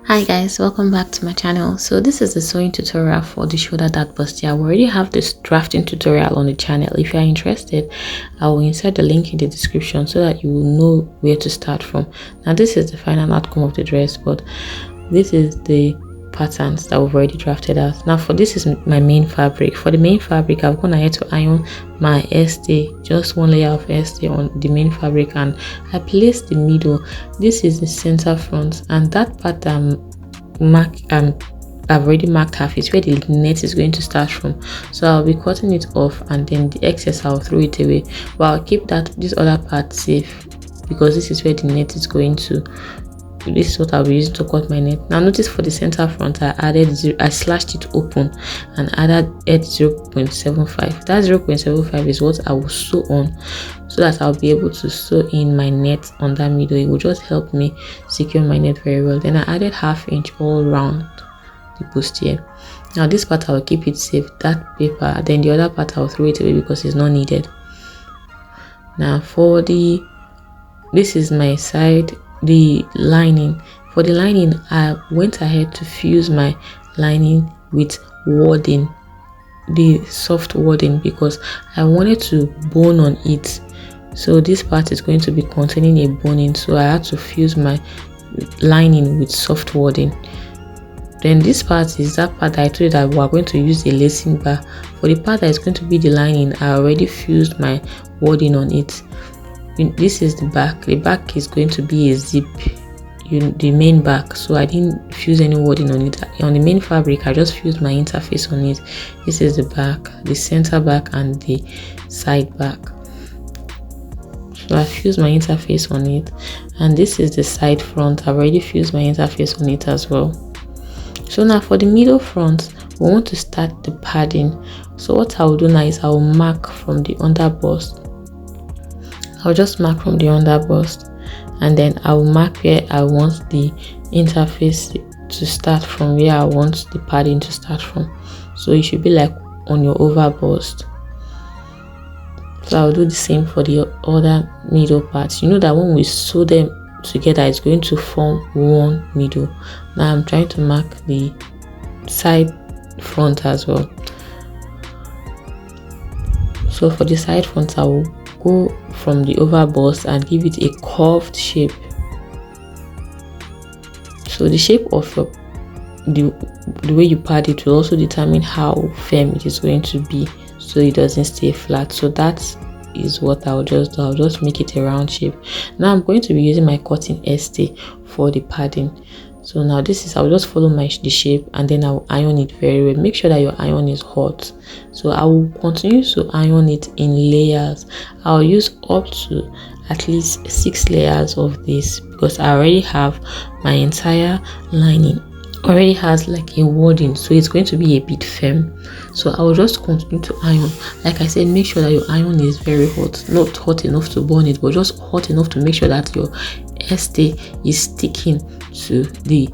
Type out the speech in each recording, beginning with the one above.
Hi guys, welcome back to my channel. So this is the sewing tutorial for the shoulder dart bustier. We already have this drafting tutorial on the channel. If you are interested, I will insert the link in the description so that you will know where to start from. Now this is the final outcome of the dress, but this is the patterns that we've already drafted out. Now for this is my main fabric. For the main fabric, I've gone ahead to iron my stay, just one layer of stay on the main fabric, and I placed the middle. This is the center front, and that part I've already marked half is where the net is going to start from. So I'll be cutting it off, and then the excess I'll throw it away, but I'll keep this other part safe because this is where the net is going to. This is what I'll be using to cut my net. Now notice for the center front, I slashed it open and added 0.75. That 0.75 is what I will sew on, so that I'll be able to sew in my net on that middle. It will just help me secure my net very well. Then I added 1/2 inch all round the bustier. Now this part I will keep it safe, that paper, then the other part I'll throw it away because it's not needed. Now for this is my side, the lining. For the lining, I went ahead to fuse my lining with wadding, the soft wadding, because I wanted to bone on it. So this part is going to be containing a boning, so I had to fuse my lining with soft wadding. Then this part is that part that I told you that we are going to use a lacing bar. For the part that is going to be the lining, I already fused my wadding on it. This is the back. The back is going to be a zip, the main back, so I didn't fuse any wadding on it. On the main fabric, I just fused my interface on it. This is the back, the center back, and the side back. So I fused my interface on it, and this is the side front. I've already fused my interface on it as well. So now for the middle front, we want to start the padding. So what I will do now is I will mark from the under bust. I'll just mark from the under bust, and then I will mark where I want the interface to start from, where I want the padding to start from. So it should be like on your over bust. So I'll do the same for the other middle parts. You know that when we sew them together, it's going to form one middle. Now I'm trying to mark the side front as well. So for the side front, I will go from the over bust and give it a curved shape. So the shape of the way you pad it will also determine how firm it is going to be, so it doesn't stay flat. So that is what I'll just do. I'll just make it a round shape. Now I'm going to be using my cotton stay for the padding. So now I'll just follow the shape, and then I'll iron it very well. Make sure that your iron is hot. So I will continue to iron it in layers. I'll use up to at least 6 layers of this, because I already have my entire lining already has like a wadding, so it's going to be a bit firm. So I will just continue to iron. Like I said, make sure that your iron is very hot, not hot enough to burn it, but just hot enough to make sure that your stay is sticking to the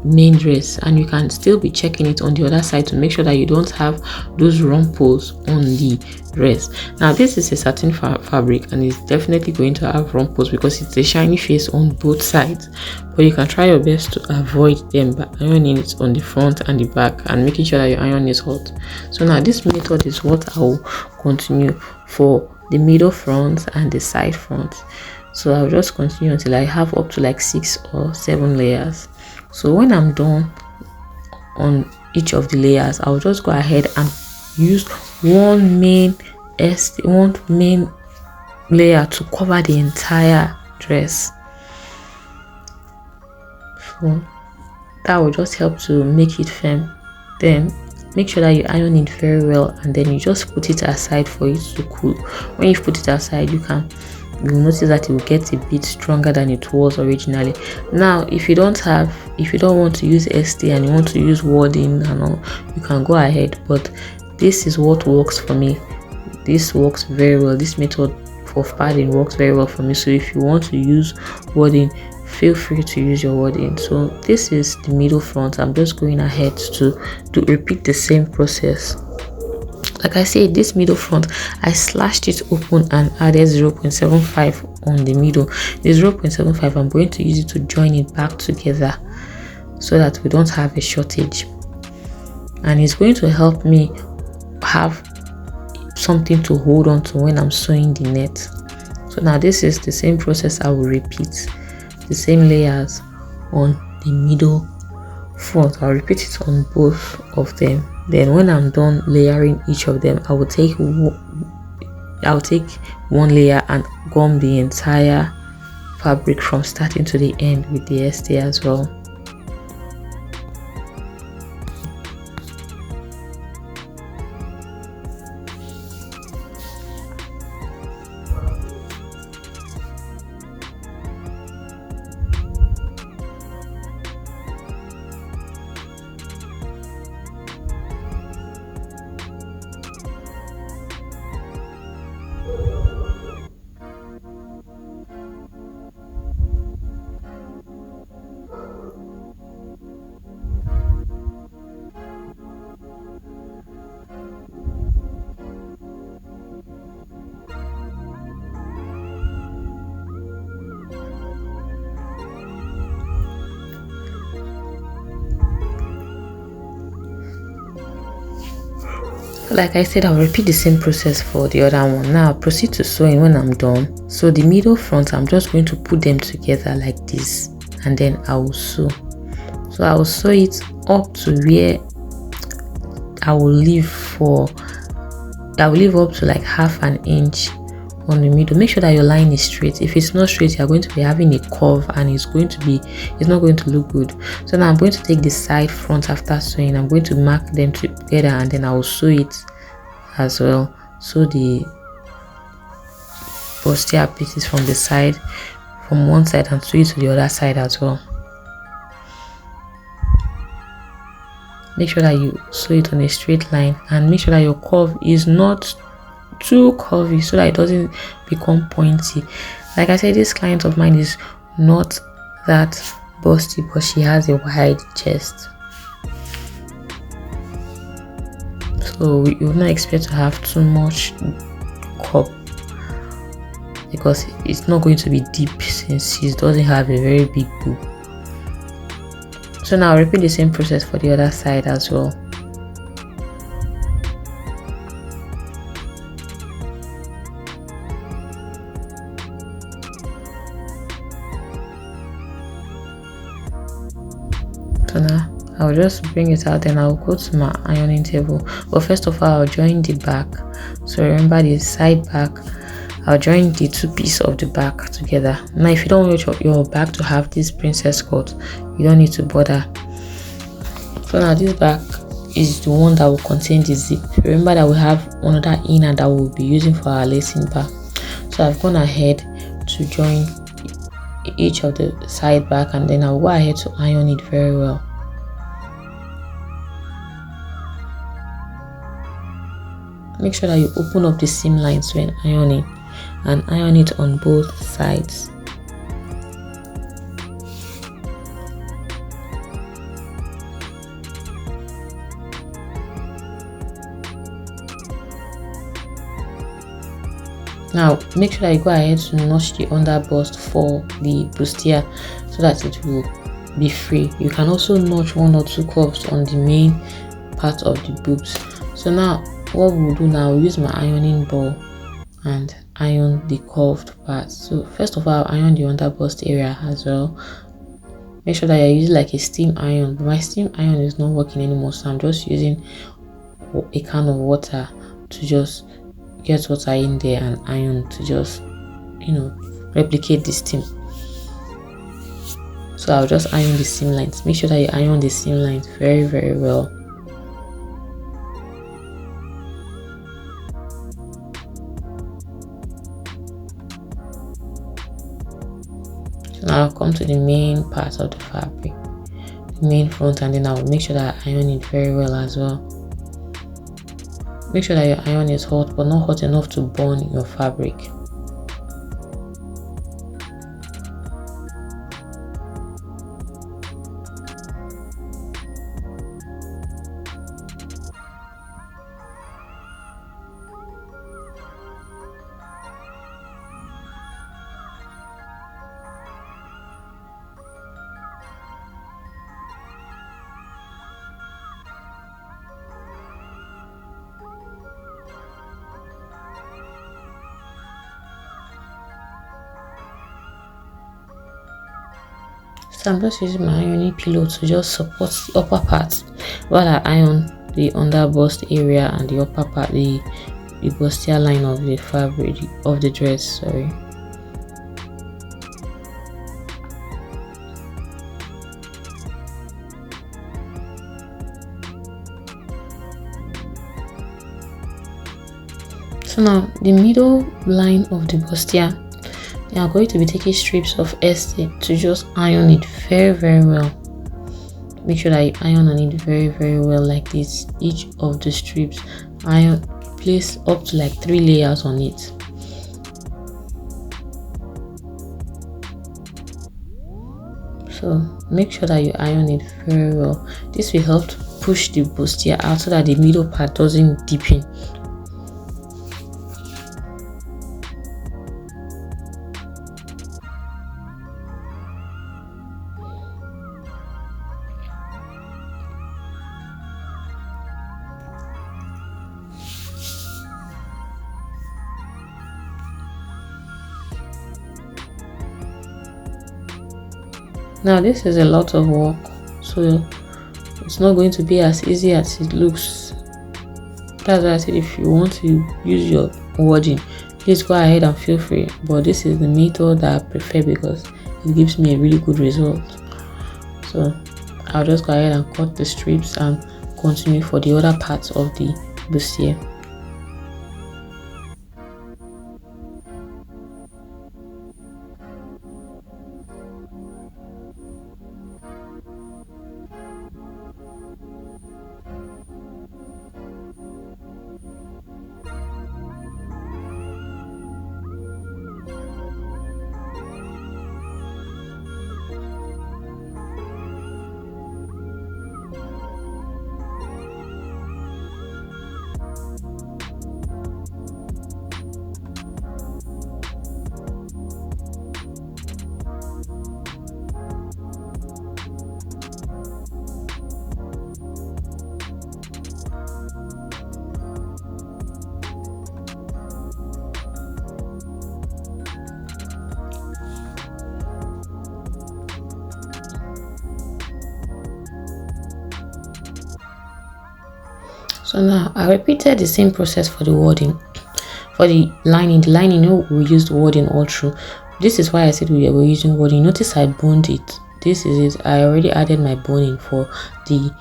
main dress, and you can still be checking it on the other side to make sure that you don't have those rumples on the dress. Now this is a satin fabric, and it's definitely going to have rumples because it's a shiny face on both sides, but you can try your best to avoid them by ironing it on the front and the back and making sure that your iron is hot. So now this method is what I will continue for the middle front and the side front. So I'll just continue until I have up to like 6 or 7 layers. So when I'm done on each of the layers, I'll just go ahead and use one main layer to cover the entire dress. So that will just help to make it firm. Then make sure that you iron it very well, and then you just put it aside for it to cool. When you put it aside, you will notice that it will get a bit stronger than it was originally. Now if you don't want to use stay and you want to use wadding and all, you can go ahead, but this is what works for me. This works very well. This method of padding works very well for me. So if you want to use wadding, feel free to use your wadding. So this is the middle front. I'm just going ahead to repeat the same process. Like I said, this middle front, I slashed it open and added 0.75 on the middle. The 0.75, I'm going to use it to join it back together. so that we don't have a shortage, and it's going to help me have something to hold on to when I'm sewing the net. So now this is the same process. I will repeat the same layers on the middle front. I'll repeat it on both of them. Then when I'm done layering each of them, I'll take one layer and gum the entire fabric from starting to the end with the ST as well. Like I said, I'll repeat the same process for the other one. Now I'll proceed to sewing when I'm done. So the middle front, I'm just going to put them together like this, and then I will sew. So I will sew it up to where I will leave up to like half an inch on the middle. Make sure that your line is straight. If it's not straight, you're going to be having a curve, and it's not going to look good. So now I'm going to take the side front after sewing. I'm going to mark them together, and then I will sew it as well. So the bustier pieces from the side, from one side, and sew it to the other side as well. Make sure that you sew it on a straight line, and make sure that your curve is not too curvy so that it doesn't become pointy. Like I said, this client of mine is not that busty, but she has a wide chest, so you would not expect to have too much cup because it's not going to be deep since she doesn't have a very big boob. So now I'll repeat the same process for the other side as well. So now I'll just bring it out and I'll go to my ironing table. But first of all, I'll join the back. So remember the side back, I'll join the two pieces of the back together. Now if you don't want your back to have this princess cut, you don't need to bother. So now this back is the one that will contain the zip. Remember that we have another inner that we'll be using for our lacing bar. So I've gone ahead to join each of the side back, and then I'll go ahead to iron it very well. Make sure that you open up the seam lines when ironing, and iron it on both sides. Now make sure that you go ahead to notch the underbust for the bustier so that it will be free. You can also notch one or two curves on the main part of the boobs. So now what we'll do now, we'll use my ironing ball and iron the curved part. So first of all, I'll iron the underbust area as well. Make sure that you're using like a steam iron, but my steam iron is not working anymore, so I'm just using a can of water to just get water in there and iron to just, you know, replicate the steam. So I'll just iron the seam lines. Make sure that you iron the seam lines very, very well. So now I'll come to the main part of the fabric, the main front, and then I'll make sure that I iron it very well as well. Make sure that your iron is hot, but not hot enough to burn your fabric. So I'm just using my ironing pillow to just support the upper part while I iron the under bust area and the upper part, the bustier line of the fabric of the dress. Sorry. So now the middle line of the bustier, you are going to be taking strips of Estee to just iron it very well. Make sure that you iron on it very well like this. Each of the strips, iron, place up to like 3 layers on it. So make sure that you iron it very well. This will help to push the bustier out so that the middle part doesn't dip in. Now this is a lot of work, so it's not going to be as easy as it looks. That's why I said if you want to use your wording, please go ahead and feel free, but this is the method that I prefer because it gives me a really good result. So I'll just go ahead and cut the strips and continue for the other parts of the bustier. So now I repeated the same process for the wording. For the lining, we used wording all through. This is why I said we were using wording. Notice I boned it. This is it. I already added my boning for the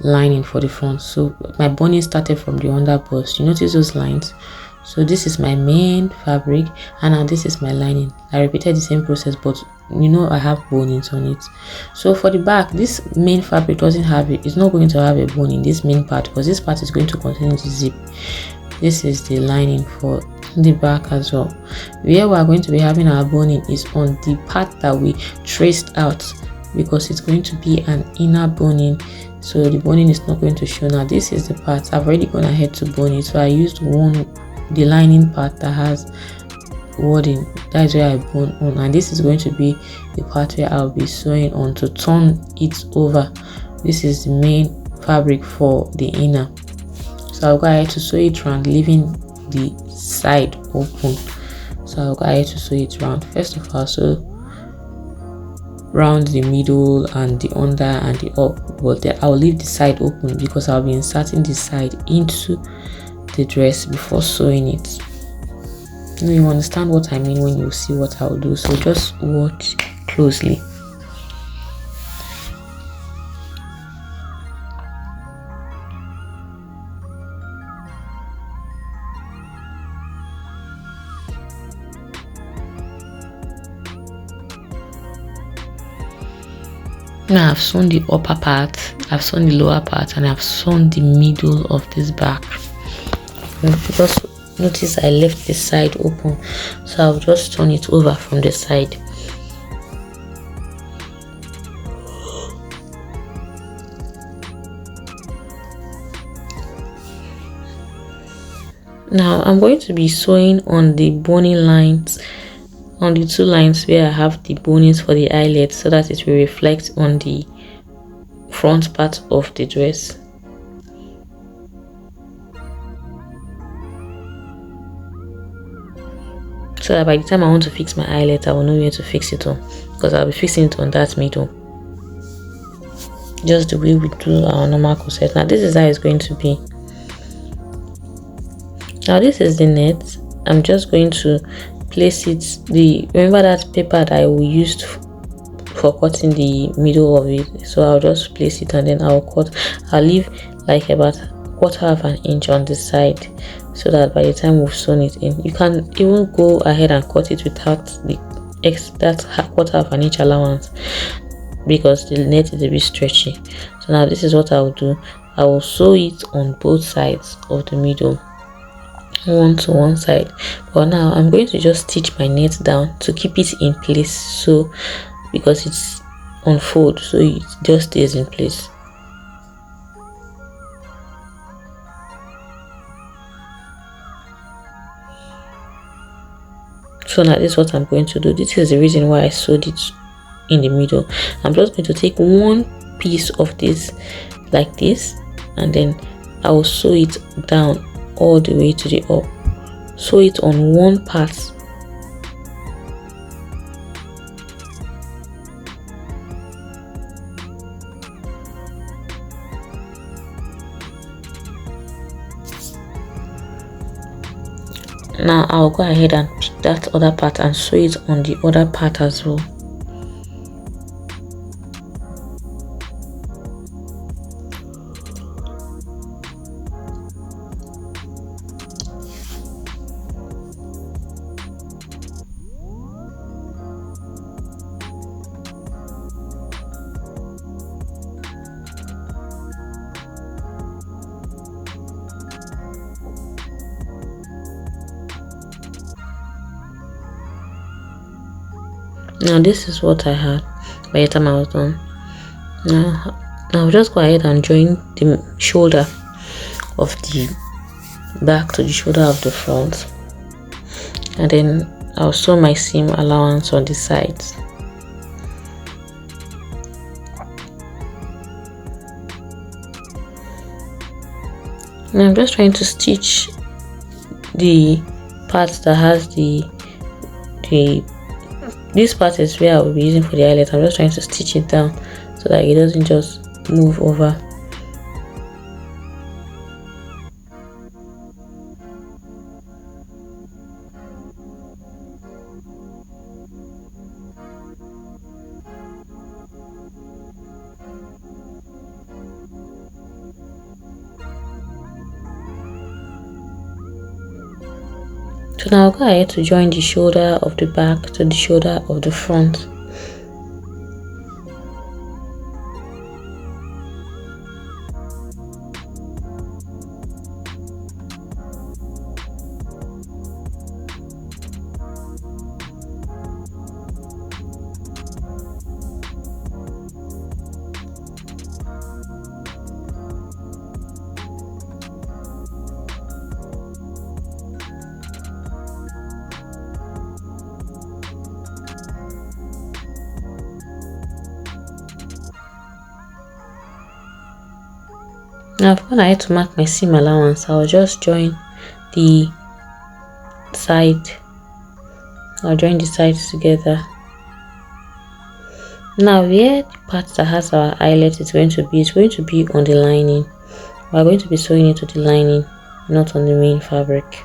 lining for the front. So my boning started from the under bust. You notice those lines? So this is my main fabric and now this is my lining. I repeated the same process, but I have bonings on it. So for the back, this main fabric doesn't have it. It's not going to have a bone in this main part because this part is going to contain the zip. This is the lining for the back as well. Where we are going to be having our boning is on the part that we traced out because it's going to be an inner boning. So the boning is not going to show. Now this is the part I've already gone ahead to bone it. So I used the lining part that has wording. That is where I bone on, and this is going to be the part where I'll be sewing on to turn it over. This is the main fabric for the inner. So I'll go ahead to sew it around, leaving the side open. So I'll go ahead to sew it around. First of all, sew round the middle and the under and the up, but then I'll leave the side open because I'll be inserting the side into the dress before sewing it. You understand what I mean when you see what I'll do, so just watch closely. Now I've sewn the upper part, I've sewn the lower part, and I've sewn the middle of this back. Just notice I left the side open, so I'll just turn it over from the side. Now I'm going to be sewing on the boning lines, on the two lines where I have the bonings for the eyelets, so that it will reflect on the front part of the dress. So that by the time I want to fix my eyelet, I will know where to fix it on, because I'll be fixing it on that middle. just the way we do our normal corset. Now this is how it's going to be. Now this is the net. I'm just going to place it, remember that paper that I used for cutting the middle of it, so I'll just place it and then I'll leave like about 1/4 of an inch on the side, so that by the time we've sewn it in, you can even go ahead and cut it without that 1/4 of an inch allowance, because the net is a bit stretchy. So now this is what I'll do. I will sew it on both sides of the middle, one to one side. But now I'm going to just stitch my net down to keep it in place, so because it's on fold, so it just stays in place. So now this is what I'm going to do. This is the reason why I sewed it in the middle. I'm just going to take one piece of this like this, and then I will sew it down all the way to the up. Sew it on one part. Now I'll go ahead and pick that other part and sew it on the other part as well. Now this is what I had by the time I was done. Now I'll just go ahead and join the shoulder of the back to the shoulder of the front, and then I'll sew my seam allowance on the sides. Now I'm just trying to stitch the part that has this part is where I will be using for the eyelet. I'm just trying to stitch it down so that it doesn't just move over. So now I'll go ahead to join the shoulder of the back to the shoulder of the front. Now when I had to mark my seam allowance, I'll just join the side. I'll join the sides together. Now where the part that has our eyelet is going to be on the lining. We're going to be sewing it to the lining, not on the main fabric.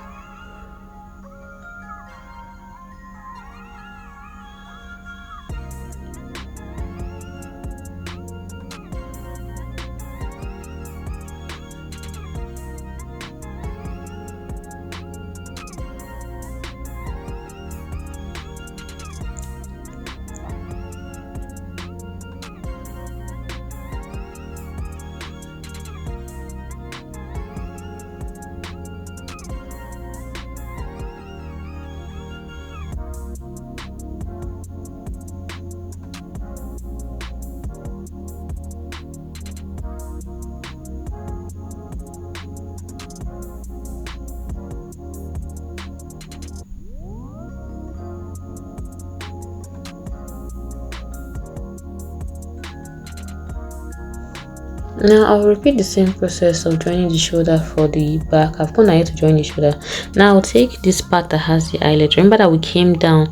Now I'll repeat the same process of joining the shoulder for the back. I've gone ahead to join the shoulder. Now I'll take this part that has the eyelet. Remember that we came down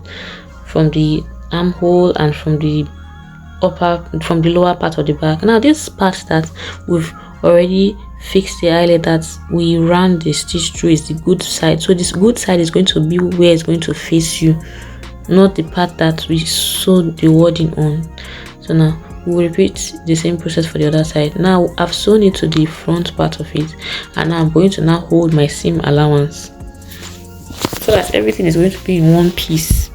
from the armhole and from the from the lower part of the back. Now this part that we've already fixed the eyelet that we ran the stitch through is the good side. So this good side is going to be where it's going to face you, not the part that we sewed the wording on. So now we'll repeat the same process for the other side. Now I've sewn it to the front part of it, and now I'm going to now hold my seam allowance so that everything is going to be in one piece.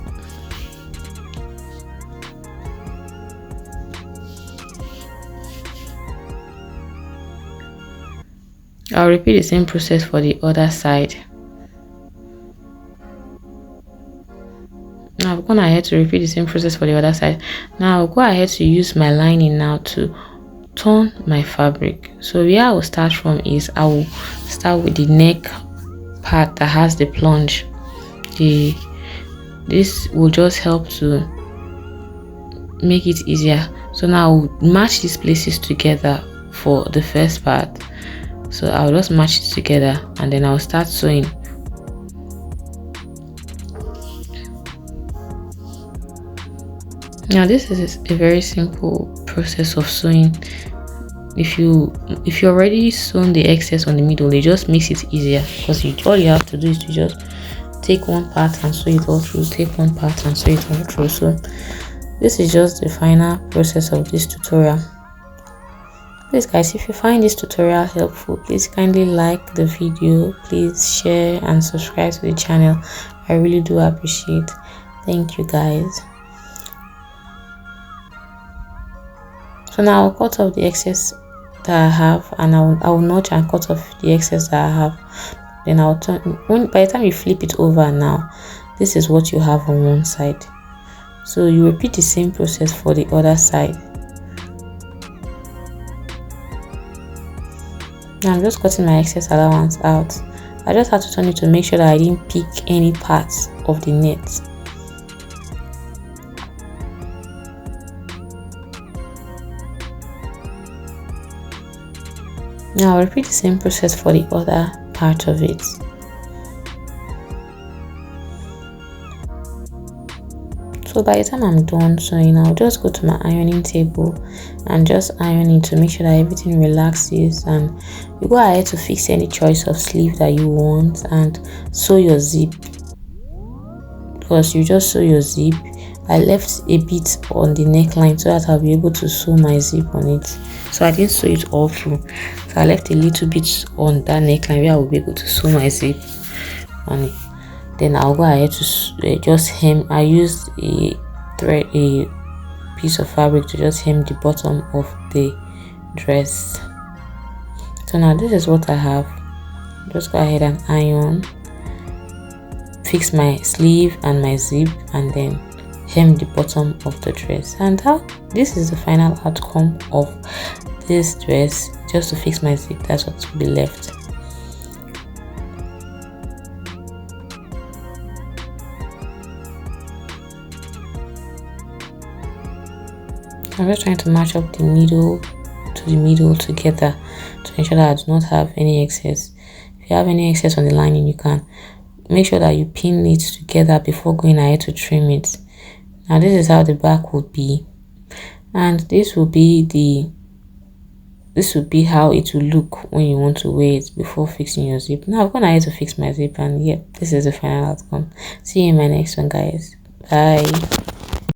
I'll repeat the same process for the other side. Now I've gone ahead to repeat the same process for the other side. Now I'll go ahead to use my lining now to turn my fabric. So where I will start from is I will start with the neck part that has the plunge. This will just help to make it easier. So now I'll match these places together for the first part. So I'll just match it together and then I'll start sewing. Now this is a very simple process of sewing. If you already sewn the excess on the middle, it just makes it easier, because all you have to do is to just take one part and sew it all through, take one part and sew it all through. So this is just the final process of this tutorial. Please guys, if you find this tutorial helpful, please kindly like the video, please share and subscribe to the channel. I really do appreciate. Thank you guys. So now I'll cut off the excess that I have, and I will notch and cut off the excess that I have. Then I'll turn. By the time you flip it over, now this is what you have on one side. So you repeat the same process for the other side. Now I'm just cutting my excess allowance out. I just had to turn it to make sure that I didn't pick any parts of the net. Now I'll repeat the same process for the other part of it. So by the time I'm done sewing, I'll just go to my ironing table and just iron it to make sure that everything relaxes, and you go ahead to fix any choice of sleeve that you want and sew your zip. Because you just sew your zip, I left a bit on the neckline so that I'll be able to sew my zip on it. So I didn't sew it all through, so I left a little bit on that neckline where I will be able to sew my zip on it. Then I'll go ahead to just hem. I used a piece of fabric to just hem the bottom of the dress. So now this is what I have. Just go ahead and iron, fix my sleeve and my zip, and then hem the bottom of the dress. And this is the final outcome of this dress. Just to fix my zip, that's what will be left. I'm just trying to match up the middle to the middle together to ensure that I do not have any excess. If you have any excess on the lining, you can make sure that you pin it together before going ahead to trim it. Now this is how the back would be, and this will be how it will look when you want to wear it before fixing your zip. Now I've gone ahead to fix my zip, and yeah, this is the final outcome. See you in my next one, guys. Bye.